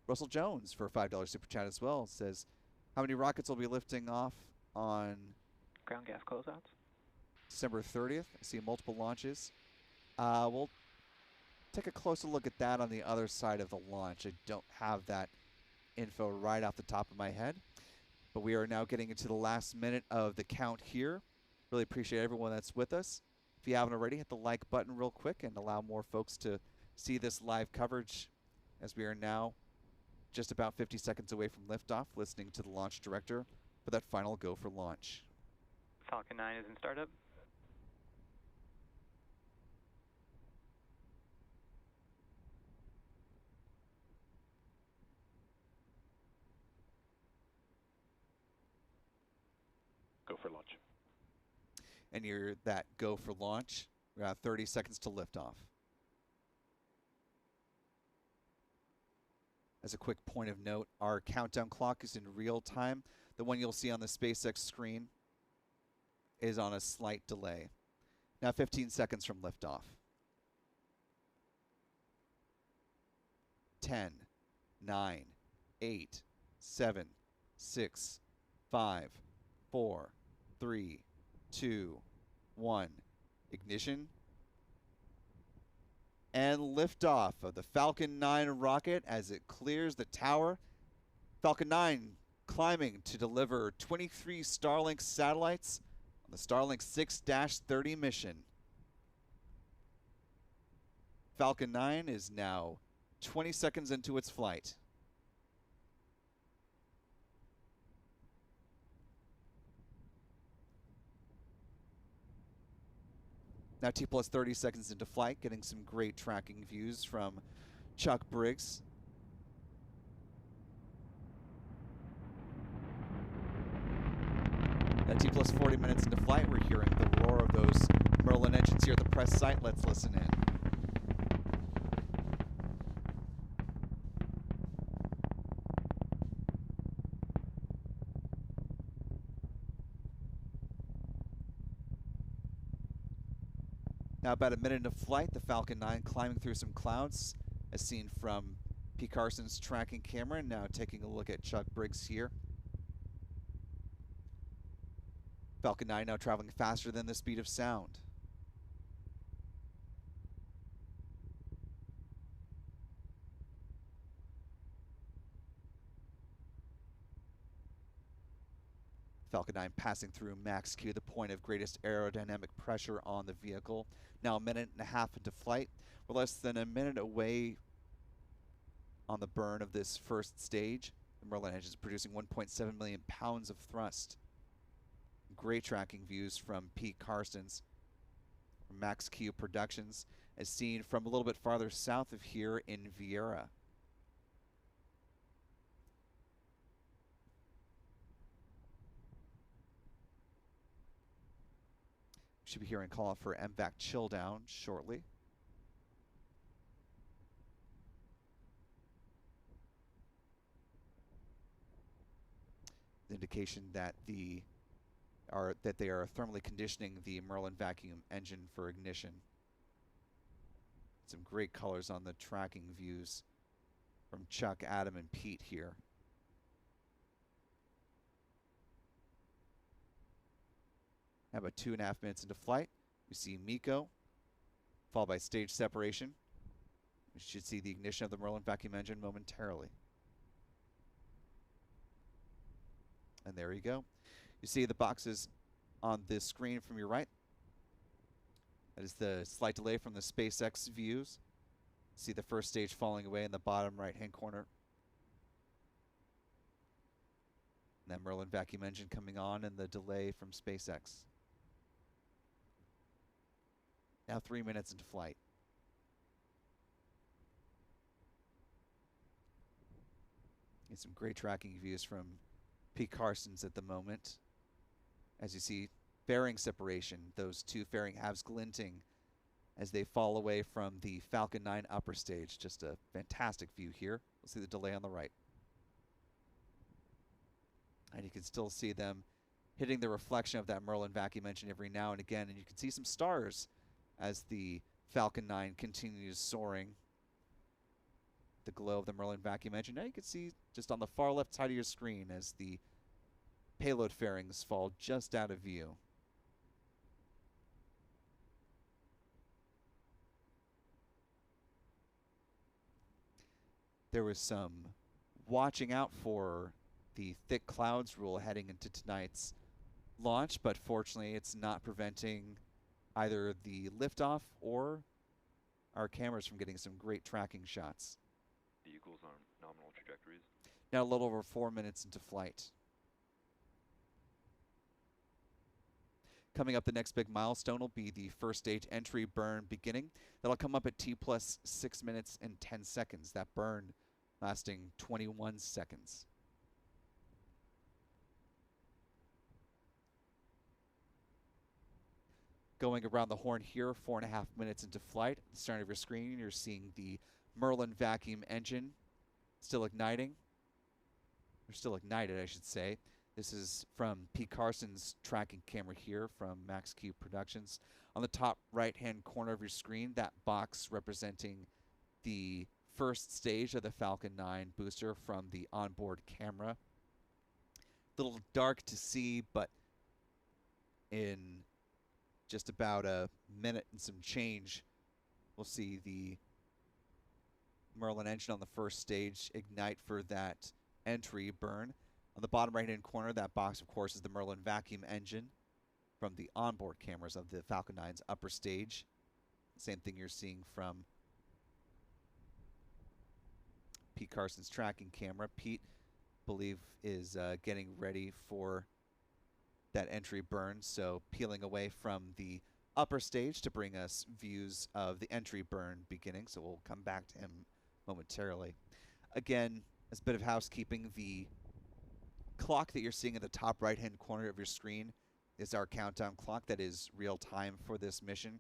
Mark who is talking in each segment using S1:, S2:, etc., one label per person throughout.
S1: Russell Jones for a $5 super chat as well. It says, how many rockets will be lifting off on
S2: ground gas closeouts?
S1: December 30th? I see multiple launches. We'll take a closer look at that on the other side of the launch. I don't have that info right off the top of my head, but we are now getting into the last minute of the count here. Really appreciate everyone that's with us. If you haven't already, hit the like button real quick and allow more folks to see this live coverage, as we are now just about 50 seconds away from liftoff, listening to the launch director for that final go for launch.
S2: Falcon 9 is in startup.
S3: Go for launch.
S1: And you're that go for launch. We have 30 seconds to liftoff. As a quick point of note, our countdown clock is in real time. The one you'll see on the SpaceX screen is on a slight delay. Now 15 seconds from liftoff. 10, 9, 8, 7, 6, 5, 4, 3, 2, 1. Ignition. And liftoff of the Falcon 9 rocket as it clears the tower. Falcon 9 climbing to deliver 23 Stahllink satellites on the Stahllink 6-30 mission. Falcon 9 is now 20 seconds into its flight. Now T plus 30 seconds into flight, getting some great tracking views from Chuck Briggs. Now T plus 40 minutes into flight, we're hearing the roar of those Merlin engines here at the press site. Let's listen in. Now about a minute into flight, the Falcon 9 climbing through some clouds, as seen from Pete Carson's tracking camera. Now taking a look at Chuck Briggs here. Falcon 9 now traveling faster than the speed of sound. Falcon 9 passing through max Q, the point of greatest aerodynamic pressure on the vehicle. Now a minute and a half into flight. We're less than a minute away on the burn of this first stage. The Merlin engine is producing 1.7 million pounds of thrust. Great tracking views from Pete Carson's Max Q Productions, as seen from a little bit farther south of here in Vieira. Should be hearing a call for MVAC chill down shortly. The indication that they are thermally conditioning the Merlin vacuum engine for ignition. Some great colors on the tracking views from Chuck, Adam, and Pete here. About 2.5 minutes into flight, we see MECO, followed by stage separation. We should see the ignition of the Merlin vacuum engine momentarily. And there you go. You see the boxes on this screen from your right. That is the slight delay from the SpaceX views. See the first stage falling away in the bottom right-hand corner. And that Merlin vacuum engine coming on and the delay from SpaceX. Now 3 minutes into flight. Get some great tracking views from Pete Carson's at the moment. As you see, fairing separation, those two fairing halves glinting as they fall away from the Falcon 9 upper stage. Just a fantastic view here. We'll see the delay on the right. And you can still see them hitting the reflection of that Merlin vacuum engine every now and again. And you can see some stars as the Falcon 9 continues soaring. the glow of the Merlin vacuum engine. Now you can see just on the far left side of your screen as the payload fairings fall just out of view. There was some watching out for the thick clouds rule heading into tonight's launch, but fortunately it's not preventing either the liftoff or our cameras from getting some great tracking shots.
S3: Vehicles on nominal trajectories.
S1: Now a little over 4 minutes into flight. Coming up, the next big milestone will be the first stage entry burn beginning. That'll come up at T plus 6 minutes and 10 seconds. That burn lasting 21 seconds. Going around the horn here, 4.5 minutes into flight. At the start of your screen, you're seeing the Merlin vacuum engine still igniting. Or still ignited, I should say. This is from Pete Carson's tracking camera here from Max Q Productions. On the top right-hand corner of your screen, that box representing the first stage of the Falcon 9 booster from the onboard camera. A little dark to see, but in just about a minute and some change, we'll see the Merlin engine on the first stage ignite for that entry burn. On the bottom right-hand corner, that box, of course, is the Merlin vacuum engine from the onboard cameras of the Falcon 9's upper stage. Same thing you're seeing from Pete Carson's tracking camera. Pete, I believe, is getting ready for that entry burn, so peeling away from the upper stage to bring us views of the entry burn beginning, so we'll come back to him momentarily. Again, as a bit of housekeeping, the clock that you're seeing at the top right-hand corner of your screen is our countdown clock that is real time for this mission.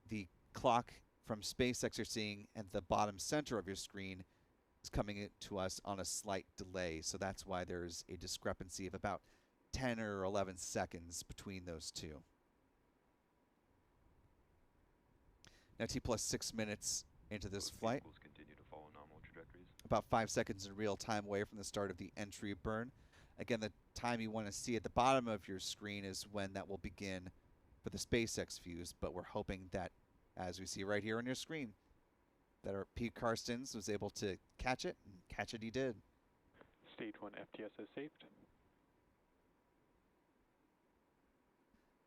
S1: The clock from SpaceX you're seeing at the bottom center of your screen is coming to us on a slight delay, so that's why there's a discrepancy of about 10 or 11 seconds between those two. Now T plus 6 minutes into this flight.
S3: Vehicles continue to follow nominal trajectories.
S1: About 5 seconds in real time away from the start of the entry burn. Again, the time you want to see at the bottom of your screen is when that will begin for the SpaceX views, but we're hoping that, as we see right here on your screen, that our Pete Carstens was able to catch it, and catch it he did.
S3: Stage 1 FTS is saved.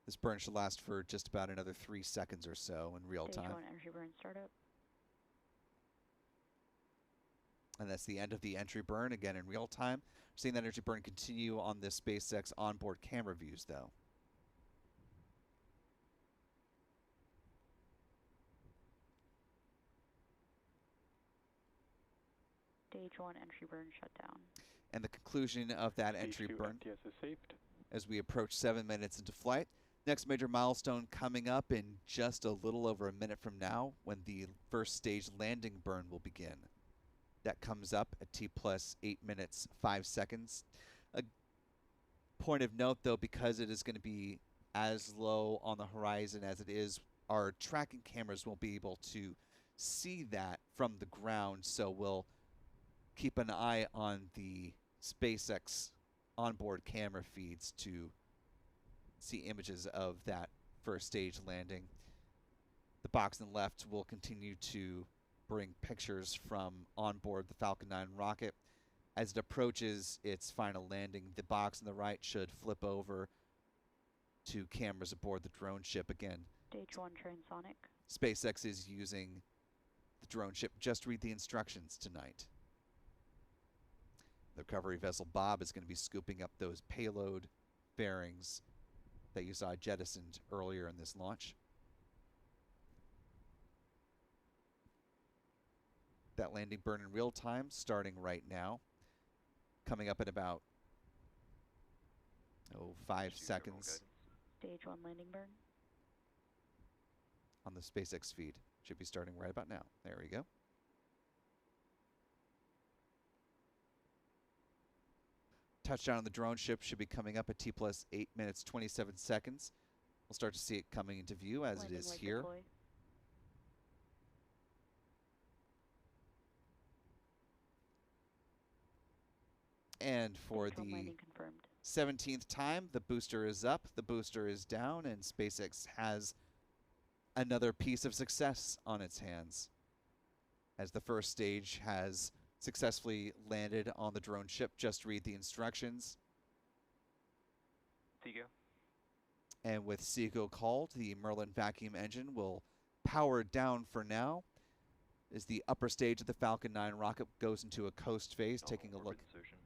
S1: This burn should last for just about another 3 seconds or so in real time.
S4: Stage 1 entry burn startup.
S1: And that's the end of the entry burn, again in real time. We're seeing that entry burn continue on the SpaceX onboard camera views, though.
S4: Stage 1 entry burn shut down.
S1: And the conclusion of that
S3: Stage
S1: entry
S3: 2
S1: burn
S3: FTS is saved.
S1: as we approach 7 minutes into flight. Next major milestone coming up in just a little over a minute from now, when the first stage landing burn will begin. That comes up at T plus 8 minutes 5 seconds. A point of note, though, because it is going to be as low on the horizon as it is, our tracking cameras won't be able to see that from the ground, so we'll keep an eye on the SpaceX onboard camera feeds to see images of that first stage landing. The box on the left will continue to bring pictures from onboard the Falcon 9 rocket. As it approaches its final landing, the box on the right should flip over to cameras aboard the drone ship again.
S4: Stage 1 transonic.
S1: SpaceX is using the drone ship just to read the instructions tonight. The recovery vessel Bob is going to be scooping up those payload fairings that you saw jettisoned earlier in this launch. That landing burn in real time starting right now. Coming up in about 5
S3: Pursue
S1: seconds
S3: thermal guidance.
S4: Stage 1 landing burn.
S1: on the SpaceX feed. Should be starting right about now. There we go. Touchdown on the drone ship should be coming up at T plus 8 minutes 27 seconds. We'll start to see it coming into view as
S4: Landing
S1: it is
S4: leg
S1: here.
S4: deploy.
S1: And for
S4: Stage 1
S1: the
S4: landing confirmed.
S1: 17th time, the booster is up, the booster is down, and SpaceX has another piece of success on its hands, as the first stage has successfully landed on the drone ship. Just read the instructions.
S2: Seago.
S1: And with Seago called, the Merlin vacuum engine will power down for now as the upper stage of the Falcon 9 rocket goes into a coast phase, taking a
S3: Orbit
S1: look
S3: insertion.